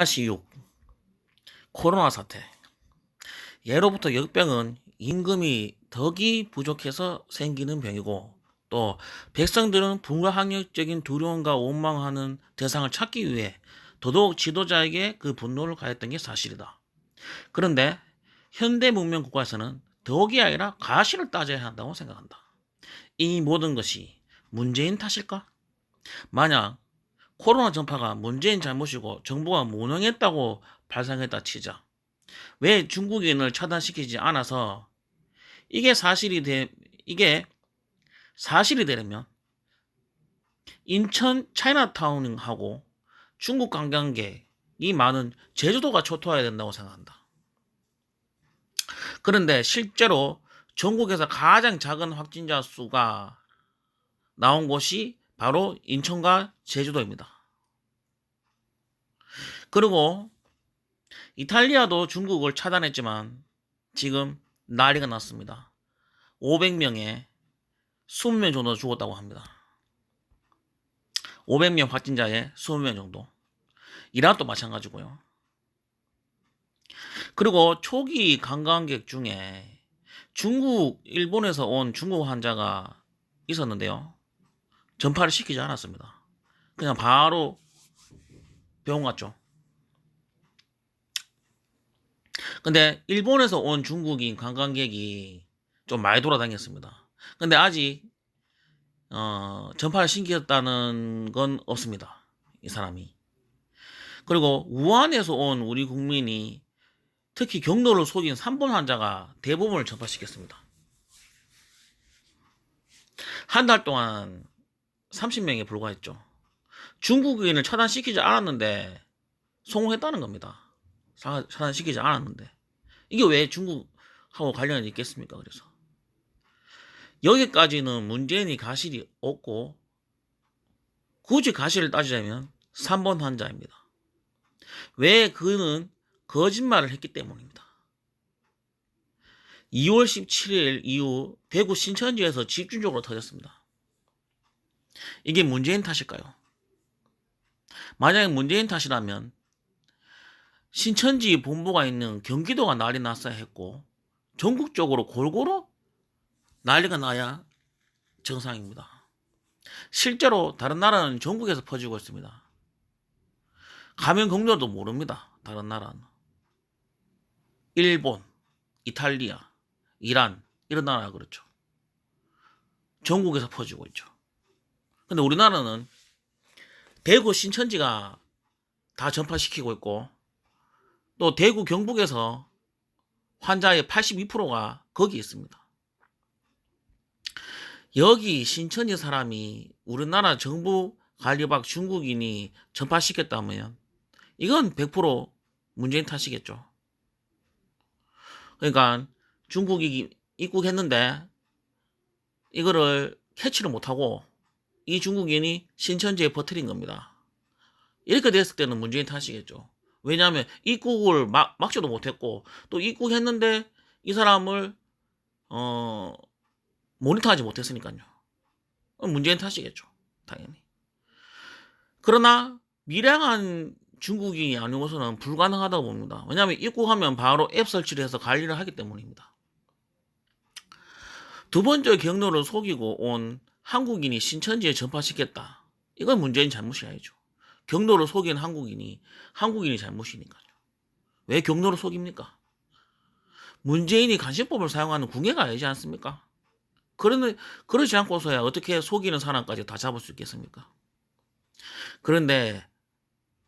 6. 코로나 사태. 예로부터 역병은 임금이 덕이 부족해서 생기는 병이고, 또 백성들은 불가항력적인 두려움과 원망하는 대상을 찾기 위해 더더욱 지도자에게 그 분노를 가했던 게 사실이다. 그런데 현대 문명 국가에서는 덕이 아니라 가시를 따져야 한다고 생각한다. 이 모든 것이 문재인 탓일까? 만약 코로나 전파가 문재인 잘못이고 정부가 무능했다고 발상했다 치자. 왜 중국인을 차단시키지 않아서 이게 사실이 이게 사실이 되려면 인천 차이나타운하고 중국 관광객이 많은 제주도가 초토화해야 된다고 생각한다. 그런데 실제로 전국에서 가장 작은 확진자 수가 나온 곳이 바로 인천과 제주도입니다. 그리고 이탈리아도 중국을 차단했지만 지금 난리가 났습니다. 500명에 20명 정도 죽었다고 합니다. 500명 확진자에 20명 정도. 이란도 마찬가지고요. 그리고 초기 관광객 중에 중국, 일본에서 온 중국 환자가 있었는데요. 전파를 시키지 않았습니다. 그냥 바로 병원 갔죠. 근데 일본에서 온 중국인 관광객이 좀 많이 돌아다녔습니다. 근데 아직 전파를 시켰다는 건 없습니다. 이 사람이. 그리고 우한에서 온 우리 국민이 특히 경로를 속인 3번 환자가 대부분을 전파시켰습니다. 한 달 동안 30명에 불과했죠. 중국인을 차단시키지 않았는데 성공했다는 겁니다. 차단시키지 않았는데. 이게 왜 중국하고 관련이 있겠습니까? 그래서. 여기까지는 문재인이 가실이 없고, 굳이 가실을 따지자면 3번 환자입니다. 왜 그는 거짓말을 했기 때문입니다. 2월 17일 이후 대구 신천지에서 집중적으로 터졌습니다. 이게 문재인 탓일까요? 만약에 문재인 탓이라면 신천지 본부가 있는 경기도가 난리 났어야 했고 전국적으로 골고루 난리가 나야 정상입니다. 실제로 다른 나라는 전국에서 퍼지고 있습니다. 감염 경로도 모릅니다. 다른 나라는. 일본, 이탈리아, 이란 이런 나라가 그렇죠. 전국에서 퍼지고 있죠. 근데 우리나라는 대구 신천지가 다 전파시키고 있고 또 대구 경북에서 환자의 82%가 거기 있습니다. 여기 신천지 사람이 우리나라 정부 관리박 중국인이 전파시켰다면 이건 100% 문재인 탓이겠죠. 그러니까 중국이 입국했는데 이거를 캐치를 못하고 이 중국인이 신천지에 퍼뜨린 겁니다. 이렇게 됐을 때는 문재인 탓이겠죠. 왜냐하면 입국을 막지도 못했고 또 입국했는데 이 사람을 모니터하지 못했으니까요. 문재인 탓이겠죠. 당연히. 그러나 미량한 중국인이 아니고서는 불가능하다고 봅니다. 왜냐하면 입국하면 바로 앱 설치를 해서 관리를 하기 때문입니다. 두 번째 경로를 속이고 온 한국인이 신천지에 전파시켰다. 이건 문재인 잘못이 아니죠. 경로를 속인 한국인이 잘못이니까요. 왜 경로를 속입니까? 문재인이 간신법을 사용하는 궁예가 아니지 않습니까? 그러지 않고서야 어떻게 속이는 사람까지 다 잡을 수 있겠습니까? 그런데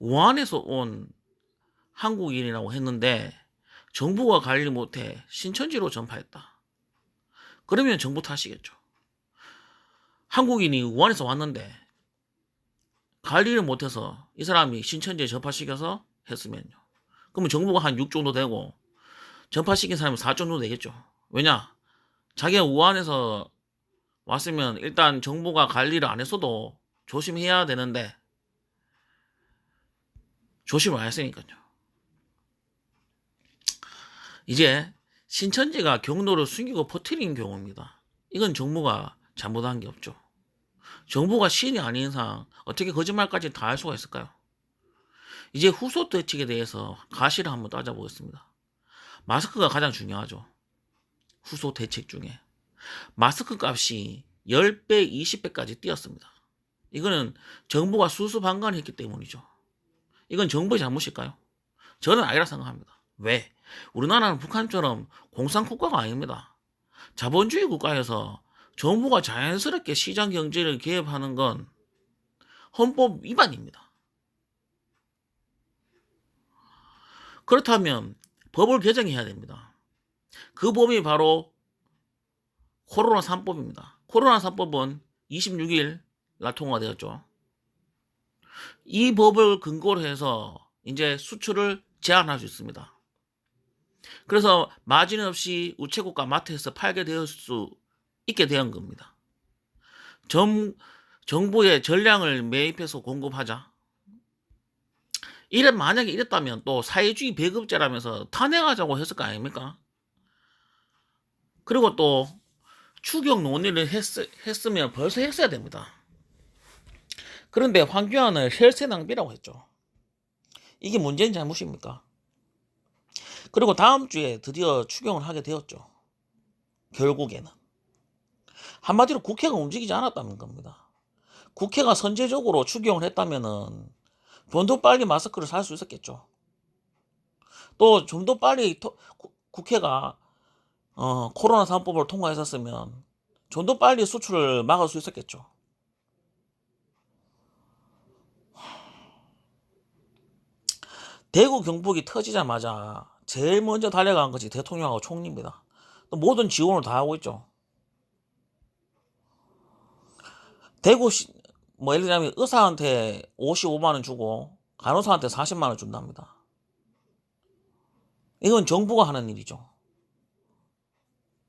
우한에서 온 한국인이라고 했는데 정부가 관리 못해 신천지로 전파했다. 그러면 정부 탓이겠죠. 한국인이 우한에서 왔는데 관리를 못해서 이 사람이 신천지에 전파시켜서 했으면요. 그러면 정부가 한 6 정도 되고 전파시킨 사람이 4 정도 되겠죠. 왜냐? 자기가 우한에서 왔으면 일단 정부가 관리를 안 했어도 조심해야 되는데 조심을 안 했으니까요. 이제 신천지가 경로를 숨기고 퍼뜨린 경우입니다. 이건 정부가 잘못한 게 없죠. 정부가 신이 아닌 이상 어떻게 거짓말까지 다 할 수가 있을까요? 이제 후속 대책에 대해서 가시를 한번 따져보겠습니다. 마스크가 가장 중요하죠. 후속 대책 중에. 마스크 값이 10배, 20배까지 뛰었습니다. 이거는 정부가 수수방관했기 때문이죠. 이건 정부의 잘못일까요? 저는 아니라 생각합니다. 왜? 우리나라는 북한처럼 공산국가가 아닙니다. 자본주의 국가에서 정부가 자연스럽게 시장 경제를 개입하는 건 헌법 위반입니다. 그렇다면 법을 개정해야 됩니다. 그 법이 바로 코로나 3법입니다. 코로나 3법은 26일 날 통과되었죠. 이 법을 근거로 해서 이제 수출을 제한할 수 있습니다. 그래서 마진 없이 우체국과 마트에서 팔게 될 수 있게 된 겁니다. 정부의 전량을 매입해서 공급하자. 만약에 이랬다면 또 사회주의 배급제라면서 탄핵하자고 했을 거 아닙니까? 그리고 또 추경 논의를 했으면 벌써 했어야 됩니다. 그런데 황교안을 혈세 낭비라고 했죠. 이게 문재인 잘못입니까? 그리고 다음 주에 드디어 추경을 하게 되었죠. 결국에는. 한마디로 국회가 움직이지 않았다는 겁니다. 국회가 선제적으로 추경을 했다면은 좀 더 빨리 마스크를 살 수 있었겠죠. 또 좀 더 빨리 국회가 코로나 3법을 통과했었으면 좀 더 빨리 수출을 막을 수 있었겠죠. 대구 경북이 터지자마자 제일 먼저 달려간 것이 대통령하고 총리입니다. 또 모든 지원을 다 하고 있죠. 예를 들자면 의사한테 55만 원 주고 간호사한테 40만 원 준답니다. 이건 정부가 하는 일이죠.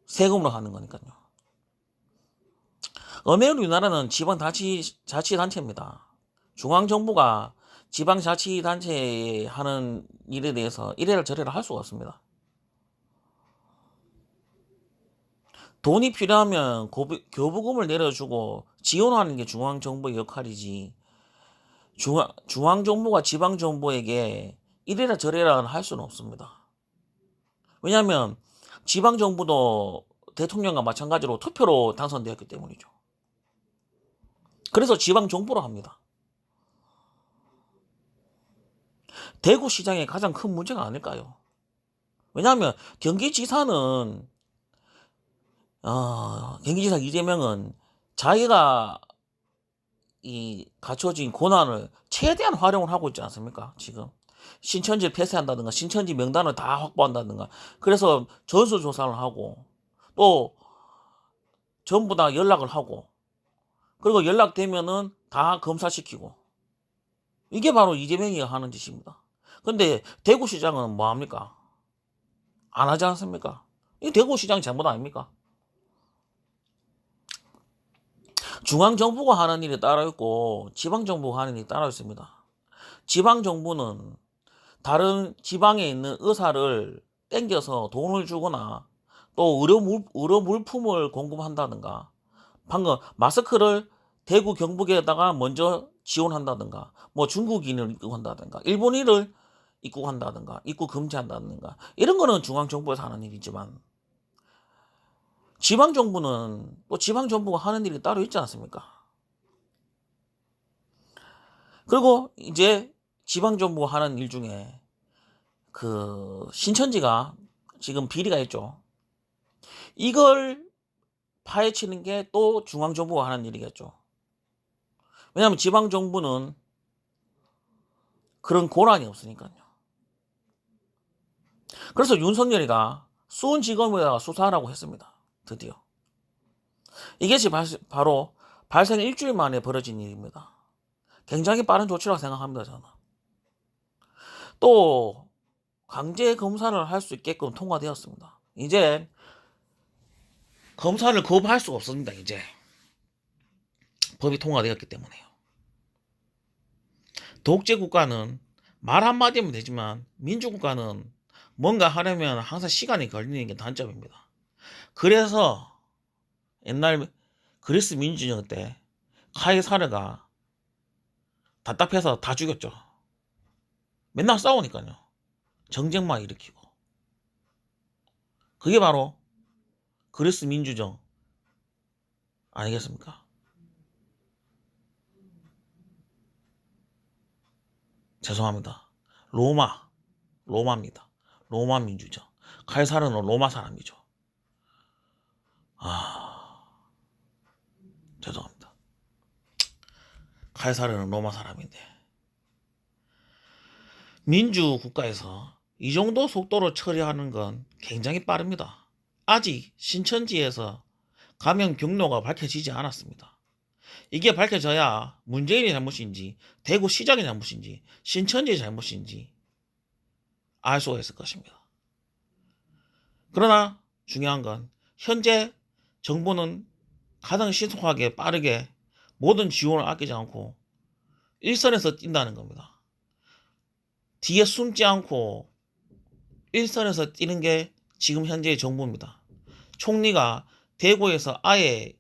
세금으로 하는 거니까요. 엄연히 우리나라는 지방자치단체입니다. 중앙정부가 지방자치단체에 하는 일에 대해서 이래라 저래라 할 수가 없습니다. 돈이 필요하면 교부금을 내려주고 지원하는 게 중앙정부의 역할이지, 중앙정부가 지방정부에게 이래라 저래라 할 수는 없습니다. 왜냐하면 지방정부도 대통령과 마찬가지로 투표로 당선되었기 때문이죠. 그래서 지방정부로 합니다. 대구시장의 가장 큰 문제가 아닐까요? 왜냐하면 경기지사 이재명은 자기가 갖춰진 권한을 최대한 활용을 하고 있지 않습니까? 지금 신천지를 폐쇄한다든가 신천지 명단을 다 확보한다든가, 그래서 전수조사를 하고 또 전부 다 연락을 하고, 그리고 연락되면은 다 검사시키고, 이게 바로 이재명이가 하는 짓입니다. 근데 대구시장은 뭐합니까? 안 하지 않습니까? 이 대구시장 잘못 아닙니까? 중앙정부가 하는 일이 따로 있고 지방정부가 하는 일이 따로 있습니다. 지방정부는 다른 지방에 있는 의사를 땡겨서 돈을 주거나 또 의료 물품을 공급한다든가, 방금 마스크를 대구 경북에다가 먼저 지원한다든가, 뭐 중국인을 입국한다든가 일본인을 입국한다든가 입국 금지한다든가, 이런 거는 중앙정부에서 하는 일이지만 지방정부는 또 지방정부가 하는 일이 따로 있지 않습니까? 그리고 이제 지방정부가 하는 일 중에 신천지가 지금 비리가 있죠. 이걸 파헤치는 게 또 중앙정부가 하는 일이겠죠. 왜냐하면 지방정부는 그런 권한이 없으니까요. 그래서 윤석열이가 수원지검에다가 수사하라고 했습니다. 드디어. 이것이 바로 발생 일주일 만에 벌어진 일입니다. 굉장히 빠른 조치라고 생각합니다, 저는. 또 강제 검사를 할 수 있게끔 통과되었습니다. 이제 검사를 거부할 수가 없습니다. 이제 법이 통과되었기 때문에요. 독재 국가는 말 한마디면 되지만 민주국가는 뭔가 하려면 항상 시간이 걸리는 게 단점입니다. 그래서 옛날 그리스 민주주의 때 카이사르가 답답해서 다 죽였죠. 맨날 싸우니까요. 정쟁만 일으키고. 그게 바로 그리스 민주정 아니겠습니까? 죄송합니다. 로마입니다. 로마 민주정. 칼사르는 로마 사람이죠. 죄송합니다. 칼사르는 로마 사람인데 민주 국가에서 이 정도 속도로 처리하는 건 굉장히 빠릅니다. 아직 신천지에서 감염 경로가 밝혀지지 않았습니다. 이게 밝혀져야 문재인의 잘못인지 대구시장의 잘못인지 신천지의 잘못인지 알 수가 있을 것입니다. 그러나 중요한 건 현재 정부는 가장 신속하게 빠르게 모든 지원을 아끼지 않고 일선에서 뛴다는 겁니다. 뒤에 숨지 않고 일선에서 뛰는 게 지금 현재의 정부입니다. 총리가 대구에서 아예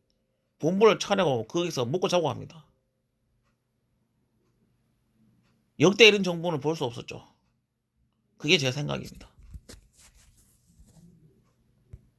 본부를 차려고 거기서 먹고 자고 합니다. 역대 이런 정부는 볼 수 없었죠. 그게 제 생각입니다.